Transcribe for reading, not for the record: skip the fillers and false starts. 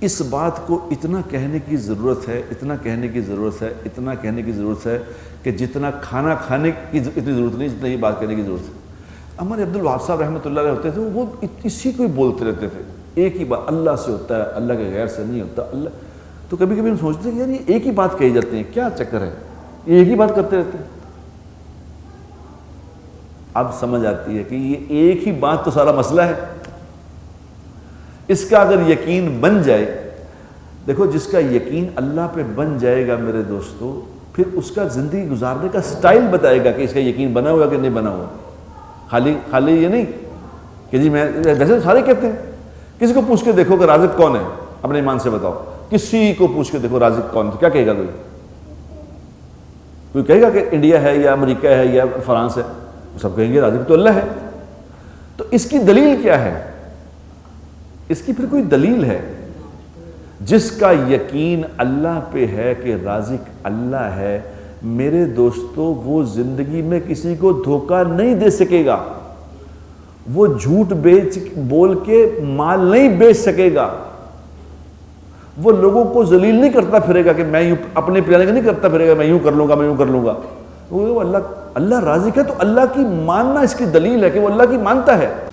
اس بات کو اتنا کہنے کی ضرورت ہے، اتنا کہنے کی ضرورت ہے، اتنا کہنے کی ضرورت ہے کہ جتنا کھانا کھانے کی اتنی ضرورت نہیں جتنا یہ بات کہنے کی ضرورت ہے۔ ہمارے عبدالوہاب صاحب رحمۃ اللہ علیہ ہوتے تھے، وہ اسی کو ہی بولتے رہتے تھے، ایک ہی بات، اللہ سے ہوتا ہے، اللہ کے غیر سے نہیں ہوتا۔ اللہ تو کبھی کبھی ہم سوچتے ہیں کہ یار یہ ایک ہی بات کہی جاتی ہے، کیا چکر ہے، یہ ایک ہی بات کرتے رہتے ہیں۔ اب سمجھ آتی ہے کہ یہ ایک ہی بات تو سارا مسئلہ ہے۔ اس کا اگر یقین بن جائے، دیکھو جس کا یقین اللہ پہ بن جائے گا میرے دوستو، پھر اس کا زندگی گزارنے کا سٹائل بتائے گا کہ اس کا یقین بنا ہوا کہ نہیں بنا ہوا۔ خالی یہ نہیں کہ جی میں، ویسے سارے کہتے ہیں، کسی کو پوچھ کے دیکھو کہ رازق کون ہے، اپنے ایمان سے بتاؤ، کسی کو پوچھ کے دیکھو رازق کون ہے، کیا کہے گا کوئی کہے گا کہ انڈیا ہے یا امریکہ ہے یا فرانس ہے، سب کہیں گے رازق تو اللہ ہے۔ تو اس کی دلیل کیا ہے؟ اس کی پھر کوئی دلیل ہے؟ جس کا یقین اللہ پہ ہے کہ رازق اللہ ہے، میرے دوستو وہ زندگی میں کسی کو دھوکہ نہیں دے سکے گا، وہ جھوٹ بول کے مال نہیں بیچ سکے گا، وہ لوگوں کو ذلیل نہیں کرتا پھرے گا کہ میں یوں اپنے پیارے کا نہیں کرتا پھرے گا، میں یوں کر لوں گا، میں یوں کر لوں گا۔ وہ اللہ رازق ہے تو اللہ کی ماننا اس کی دلیل ہے کہ وہ اللہ کی مانتا ہے۔